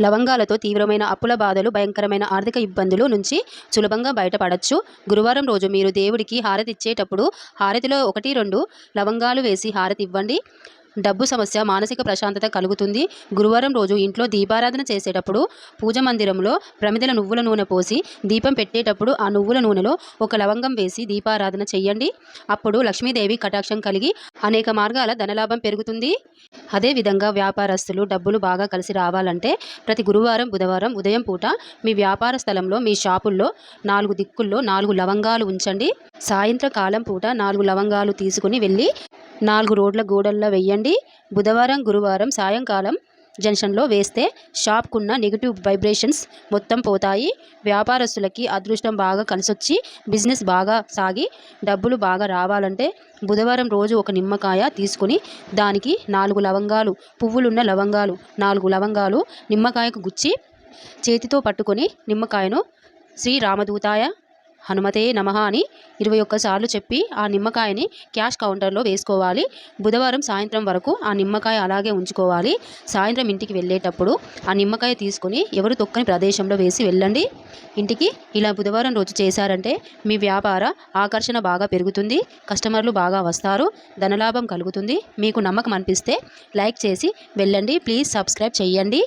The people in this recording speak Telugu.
లవంగాలతో తీవ్రమైన అప్పుల బాధలు, భయంకరమైన ఆర్థిక ఇబ్బందులు నుంచి సులభంగా బయటపడచ్చు. గురువారం రోజు మీరు దేవుడికి హారతి ఇచ్చేటప్పుడు హారతిలో 1-2 లవంగాలు వేసి హారతి ఇవ్వండి. డబ్బు సమస్య, మానసిక ప్రశాంతత కలుగుతుంది. గురువారం రోజు ఇంట్లో దీపారాధన చేసేటప్పుడు పూజ మందిరంలో ప్రమిదల నువ్వుల నూనె పోసి దీపం పెట్టేటప్పుడు ఆ నువ్వుల నూనెలో 1 లవంగం వేసి దీపారాధన చెయ్యండి. అప్పుడు లక్ష్మీదేవి కటాక్షం కలిగి అనేక మార్గాల ధనలాభం పెరుగుతుంది. అదేవిధంగా వ్యాపారస్తులు డబ్బులు బాగా కలిసి రావాలంటే ప్రతి గురువారం, బుధవారం ఉదయం పూట మీ వ్యాపార స్థలంలో, మీ షాపుల్లో 4 దిక్కుల్లో 4 లవంగాలు ఉంచండి. సాయంత్రం కాలం పూట 4 లవంగాలు తీసుకుని వెళ్ళి 4 రోడ్ల గోడల్లో వెయ్యండి. బుధవారం, గురువారం సాయంకాలం జంక్షన్లో వేస్తే షాప్కున్న నెగిటివ్ వైబ్రేషన్స్ మొత్తం పోతాయి. వ్యాపారస్తులకి అదృష్టం బాగా కలిసొచ్చి బిజినెస్ బాగా సాగి డబ్బులు బాగా రావాలంటే బుధవారం రోజు 1 నిమ్మకాయ తీసుకుని దానికి 4 లవంగాలు, పువ్వులున్న లవంగాలు 4 లవంగాలు నిమ్మకాయకు గుచ్చి చేతితో పట్టుకొని నిమ్మకాయను శ్రీ రామదూతాయ హనుమతే నమః అని 21 సార్లు చెప్పి ఆ నిమ్మకాయని క్యాష్ కౌంటర్లో వేసుకోవాలి. బుధవారం సాయంత్రం వరకు ఆ నిమ్మకాయ అలాగే ఉంచుకోవాలి. సాయంత్రం ఇంటికి వెళ్ళేటప్పుడు ఆ నిమ్మకాయ తీసుకొని ఎవరు తొక్కని ప్రదేశంలో వేసి వెళ్ళండి. ఇంటికి ఇలా బుధవారం రోజు చేశారంటే మీ వ్యాపార ఆకర్షణ బాగా పెరుగుతుంది. కస్టమర్లు బాగా వస్తారు. ధనలాభం కలుగుతుంది. మీకు నమ్మకం అనిపిస్తే లైక్ చేసి వెళ్ళండి. ప్లీజ్ సబ్స్క్రైబ్ చేయండి.